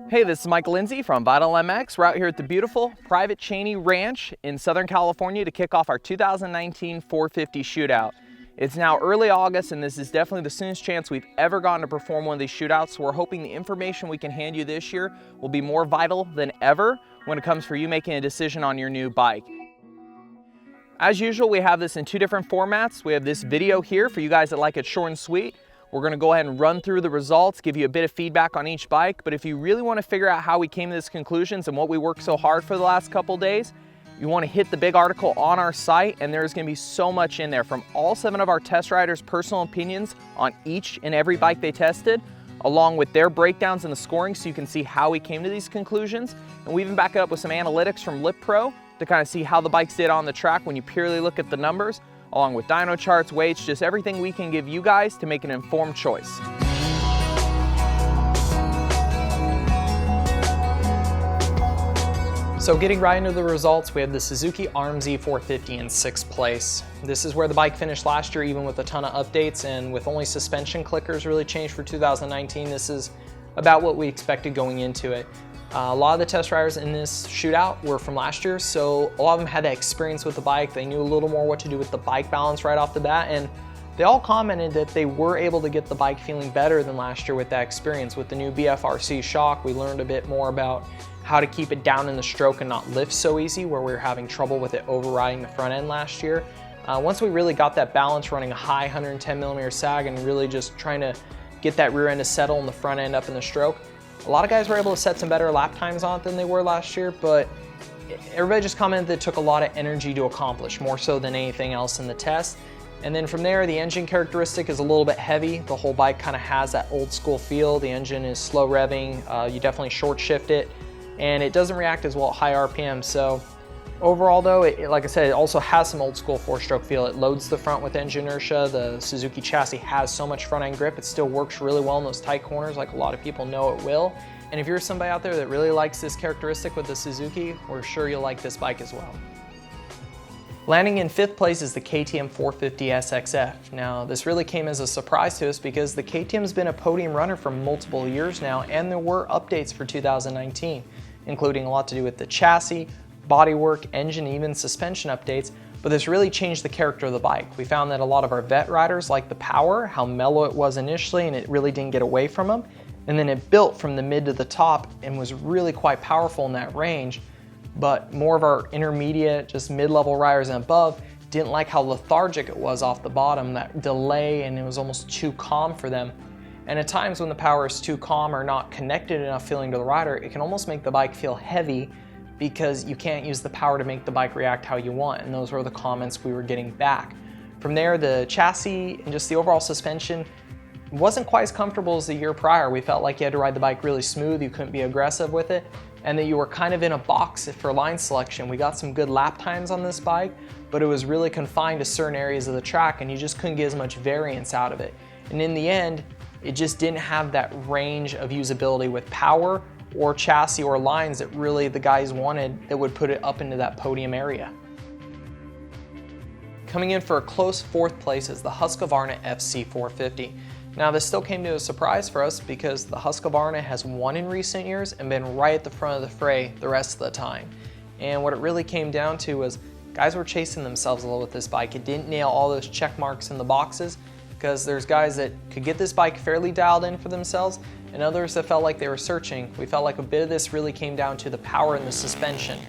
Hey, this is Mike Lindsay from Vital MX. We're out here at the beautiful Private Cheney Ranch in Southern California to kick off our 2019 450 Shootout. It's now early August, and this is definitely the soonest chance we've ever gotten to perform one of these shootouts. So we're hoping the information we can hand you this year will be more vital than ever when it comes for you making a decision on your new bike. As usual, we have this in two different formats. We have this video here for you guys that like it short and sweet. We're gonna go ahead and run through the results, give you a bit of feedback on each bike, but if you really wanna figure out how we came to these conclusions and what we worked so hard for the last couple days, you wanna hit the big article on our site, and there's gonna be so much in there from all 7 of our test riders' personal opinions on each and every bike they tested, along with their breakdowns and the scoring so you can see how we came to these conclusions. And we even back it up with some analytics from Lip Pro to kind of see how the bikes did on the track when you purely look at the numbers, along with dyno charts, weights, just everything we can give you guys to make an informed choice. So getting right into the results, we have the Suzuki RM-Z450 in 6th place. This is where the bike finished last year, even with a ton of updates, and with only suspension clickers really changed for 2019, this is about what we expected going into it. A lot of the test riders in this shootout were from last year, so a lot of them had that experience with the bike. They knew a little more what to do with the bike balance right off the bat, and they all commented that they were able to get the bike feeling better than last year with that experience. With the new BFRC shock, we learned a bit more about how to keep it down in the stroke and not lift so easy, where we were having trouble with it overriding the front end last year. Once we really got that balance, running a high 110mm sag and really just trying to get that rear end to settle and the front end up in the stroke, a lot of guys were able to set some better lap times on it than they were last year, but everybody just commented that it took a lot of energy to accomplish, more so than anything else in the test. And then from there, the engine characteristic is a little bit heavy. The whole bike kind of has that old school feel. The engine is slow revving. You definitely short shift it, and it doesn't react as well at high RPM. So overall though, like I said, it also has some old school 4-stroke feel. It loads the front with engine inertia. The Suzuki chassis has so much front end grip. It still works really well in those tight corners like a lot of people know it will. And if you're somebody out there that really likes this characteristic with the Suzuki, we're sure you'll like this bike as well. Landing in 5th place is the KTM 450 SXF. Now, this really came as a surprise to us because the KTM's been a podium runner for multiple years now, and there were updates for 2019, including a lot to do with the chassis, bodywork, engine, even suspension updates, but this really changed the character of the bike. We found that a lot of our vet riders liked the power, how mellow it was initially, and it really didn't get away from them. And then it built from the mid to the top and was really quite powerful in that range. But more of our intermediate, just mid-level riders and above didn't like how lethargic it was off the bottom, that delay, and it was almost too calm for them. And at times when the power is too calm or not connected enough feeling to the rider, it can almost make the bike feel heavy because you can't use the power to make the bike react how you want. And those were the comments we were getting back. From there, the chassis and just the overall suspension wasn't quite as comfortable as the year prior. We felt like you had to ride the bike really smooth, you couldn't be aggressive with it, and that you were kind of in a box for line selection. We got some good lap times on this bike, but it was really confined to certain areas of the track and you just couldn't get as much variance out of it. And in the end, it just didn't have that range of usability with power or chassis or lines that really the guys wanted that would put it up into that podium area. Coming in for a close 4th place is the Husqvarna FC 450. Now this still came to a surprise for us because the Husqvarna has won in recent years and been right at the front of the fray the rest of the time. And what it really came down to was guys were chasing themselves a little with this bike. It didn't nail all those check marks in the boxes because there's guys that could get this bike fairly dialed in for themselves and others that felt like they were searching. We felt like a bit of this really came down to the power and the suspension.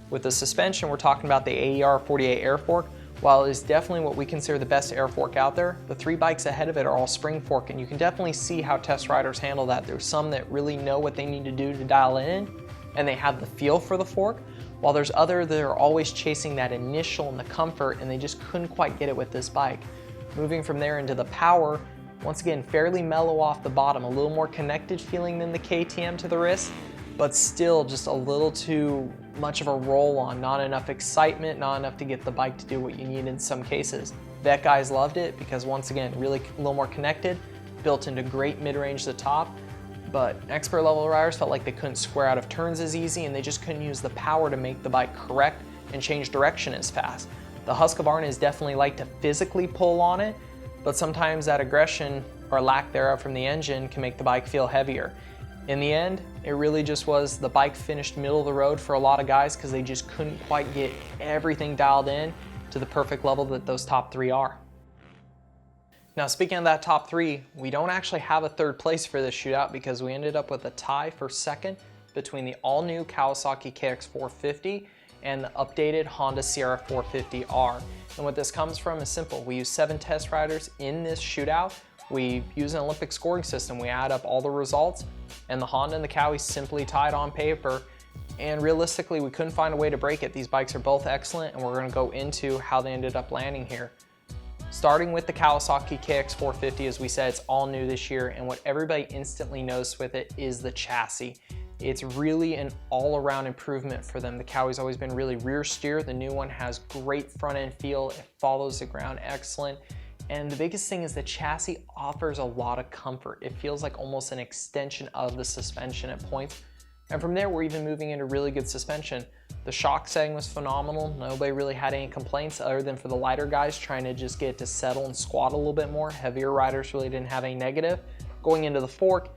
With the suspension, we're talking about the AER 48 air fork. While it is definitely what we consider the best air fork out there, the 3 bikes ahead of it are all spring fork, and you can definitely see how test riders handle that. There's some that really know what they need to do to dial it in, and they have the feel for the fork, while there's others that are always chasing that initial and the comfort, and they just couldn't quite get it with this bike. Moving from there into the power, once again, fairly mellow off the bottom, a little more connected feeling than the KTM to the wrist, but still just a little too much of a roll on, not enough excitement, not enough to get the bike to do what you need in some cases. Vet guys loved it because once again, really a little more connected, built into great mid-range to top, but expert level riders felt like they couldn't square out of turns as easy and they just couldn't use the power to make the bike correct and change direction as fast. The Husqvarnas definitely like to physically pull on it, but sometimes that aggression or lack thereof from the engine can make the bike feel heavier. In the end, it really just was the bike finished middle of the road for a lot of guys because they just couldn't quite get everything dialed in to the perfect level that those top three are. Now, speaking of that top three, we don't actually have a third place for this shootout because we ended up with a tie for second between the all-new Kawasaki KX450 and the updated Honda CRF450R. And what this comes from is simple. We use 7 test riders in this shootout. We use an Olympic scoring system. We add up all the results, and the Honda and the Kawi simply tied on paper. And realistically, we couldn't find a way to break it. These bikes are both excellent, and we're gonna go into how they ended up landing here. Starting with the Kawasaki KX450, as we said, it's all new this year, and what everybody instantly knows with it is the chassis. It's really an all-around improvement for them. The Kawi's always been really rear steer. The new one has great front end feel. It follows the ground excellent. And the biggest thing is the chassis offers a lot of comfort. It feels like almost an extension of the suspension at points. And from there, we're even moving into really good suspension. The shock setting was phenomenal. Nobody really had any complaints other than for the lighter guys trying to just get it to settle and squat a little bit more. Heavier riders really didn't have any negative. Going into the fork,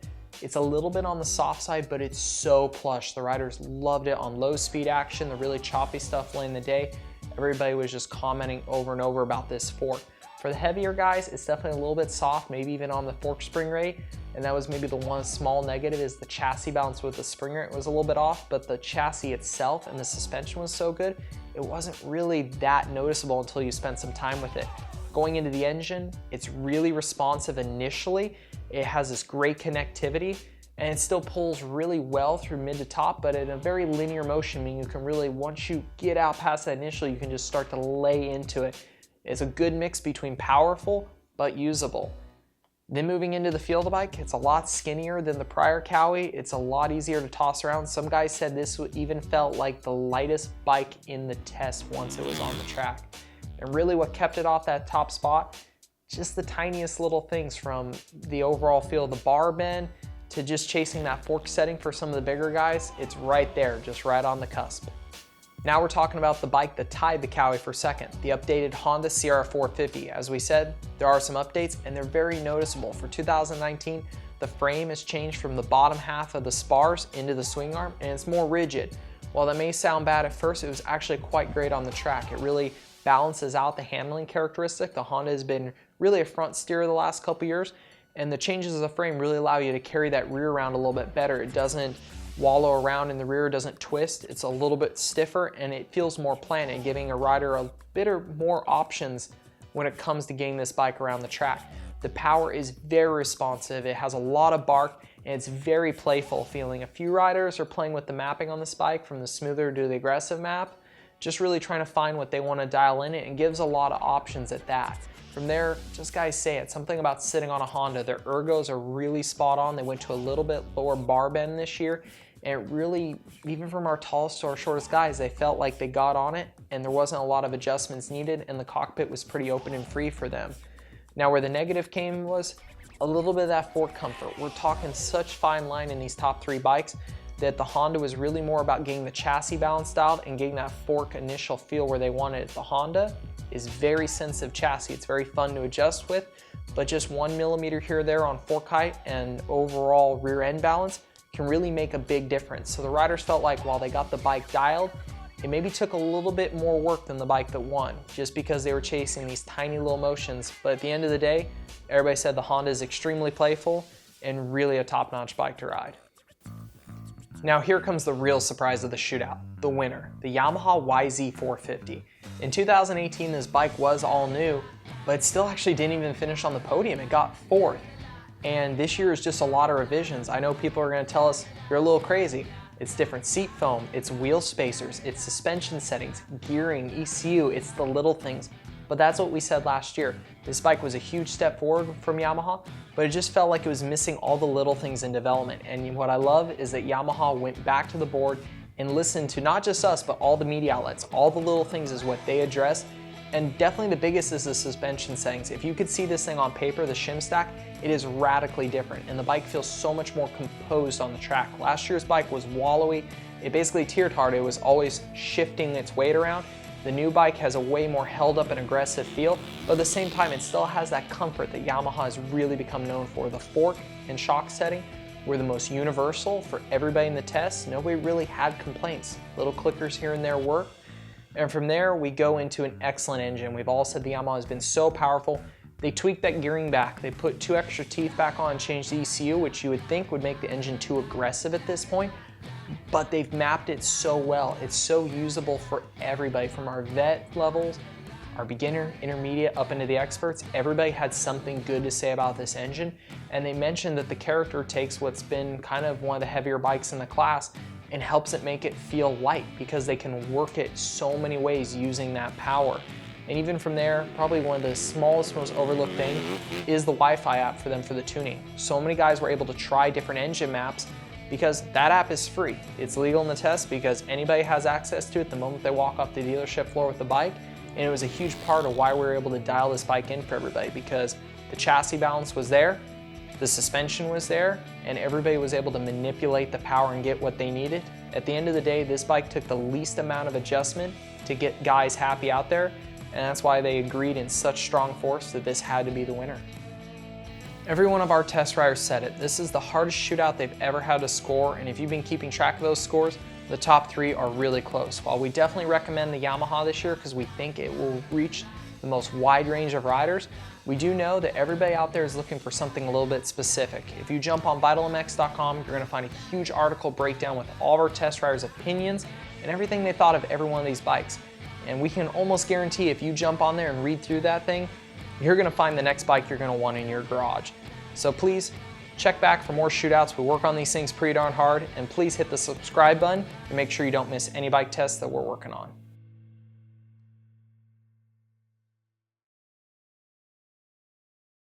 it's a little bit on the soft side, but it's so plush. The riders loved it on low speed action, the really choppy stuff late in the day. Everybody was just commenting over and over about this fork. For the heavier guys, it's definitely a little bit soft, maybe even on the fork spring rate. And that was maybe the one small negative is the chassis balance with the spring rate was a little bit off, but the chassis itself and the suspension was so good, it wasn't really that noticeable until you spent some time with it. Going into the engine, it's really responsive initially. It has this great connectivity, and it still pulls really well through mid to top, but in a very linear motion, meaning you can really, once you get out past that initially, you can just start to lay into it. It's a good mix between powerful but usable. Then moving into the feel of the bike, it's a lot skinnier than the prior Kawi. It's a lot easier to toss around. Some guys said this even felt like the lightest bike in the test once it was on the track. And really what kept it off that top spot, just the tiniest little things from the overall feel of the bar bend to just chasing that fork setting for some of the bigger guys. It's right there, just right on the cusp. Now we're talking about the bike that tied the Kawi for second, the updated Honda CRF450. As we said, there are some updates and they're very noticeable. For 2019, the frame has changed from the bottom half of the spars into the swing arm and it's more rigid. While that may sound bad at first, it was actually quite great on the track. It really balances out the handling characteristic. The Honda has been really a front steer the last couple years, and the changes of the frame really allow you to carry that rear around a little bit better. It doesn't wallow around in the rear, doesn't twist. It's a little bit stiffer and it feels more planted, giving a rider a bit more options when it comes to getting this bike around the track. The power is very responsive. It has a lot of bark and it's very playful feeling. A few riders are playing with the mapping on this bike from the smoother to the aggressive map, just really trying to find what they want to dial in it, and gives a lot of options at that. From there, just guys say it, something about sitting on a Honda. Their ergos are really spot on. They went to a little bit lower bar bend this year, and it really, even from our tallest to our shortest guys, they felt like they got on it and there wasn't a lot of adjustments needed and the cockpit was pretty open and free for them. Now where the negative came was a little bit of that fork comfort. We're talking such fine line in these top three bikes that the Honda was really more about getting the chassis balanced out and getting that fork initial feel where they wanted it. The Honda is very sensitive chassis. It's very fun to adjust with, but just 1 millimeter here or there on fork height and overall rear end balance can really make a big difference. So the riders felt like while they got the bike dialed, it maybe took a little bit more work than the bike that won, just because they were chasing these tiny little motions. But at the end of the day, everybody said the Honda is extremely playful and really a top-notch bike to ride. Now here comes the real surprise of the shootout, the winner, the Yamaha YZ450. In 2018, this bike was all new, but it still actually didn't even finish on the podium. It got 4th. And this year is just a lot of revisions. I know people are gonna tell us, you're a little crazy. It's different seat foam, it's wheel spacers, it's suspension settings, gearing, ECU, it's the little things. But that's what we said last year. This bike was a huge step forward from Yamaha, but it just felt like it was missing all the little things in development. And what I love is that Yamaha went back to the board and listened to not just us, but all the media outlets. All the little things is what they addressed. And definitely the biggest is the suspension settings. If you could see this thing on paper, the shim stack, it is radically different and the bike feels so much more composed on the track. Last year's bike was wallowy. It basically teetered hard. It was always shifting its weight around. The new bike has a way more held up and aggressive feel, but at the same time it still has that comfort that Yamaha has really become known for. The fork and shock setting were the most universal for everybody in the test. Nobody really had complaints. Little clickers here and there work. And from there we go into an excellent engine. We've all said the Yamaha has been so powerful. They tweaked that gearing back. They put 2 extra teeth back on and changed the ECU, which you would think would make the engine too aggressive at this point. But they've mapped it so well. It's so usable for everybody, from our vet levels, our beginner, intermediate, up into the experts. Everybody had something good to say about this engine. And they mentioned that the character takes what's been kind of one of the heavier bikes in the class and helps it make it feel light, because they can work it so many ways using that power. And even from there, probably one of the smallest, most overlooked things is the Wi-Fi app for them for the tuning. So many guys were able to try different engine maps because that app is free. It's legal in the test because anybody has access to it the moment they walk off the dealership floor with the bike. And it was a huge part of why we were able to dial this bike in for everybody, because the chassis balance was there, the suspension was there, and everybody was able to manipulate the power and get what they needed. At the end of the day, this bike took the least amount of adjustment to get guys happy out there, and that's why they agreed in such strong force that this had to be the winner. Every one of our test riders said it. This is the hardest shootout they've ever had to score, and if you've been keeping track of those scores, the top 3 are really close. While we definitely recommend the Yamaha this year because we think it will reach the most wide range of riders, we do know that everybody out there is looking for something a little bit specific. If you jump on VitalMX.com, you're going to find a huge article breakdown with all of our test riders' opinions and everything they thought of every one of these bikes. And we can almost guarantee if you jump on there and read through that thing, you're going to find the next bike you're going to want in your garage. So please check back for more shootouts. We work on these things pretty darn hard, and please hit the subscribe button and make sure you don't miss any bike tests that we're working on.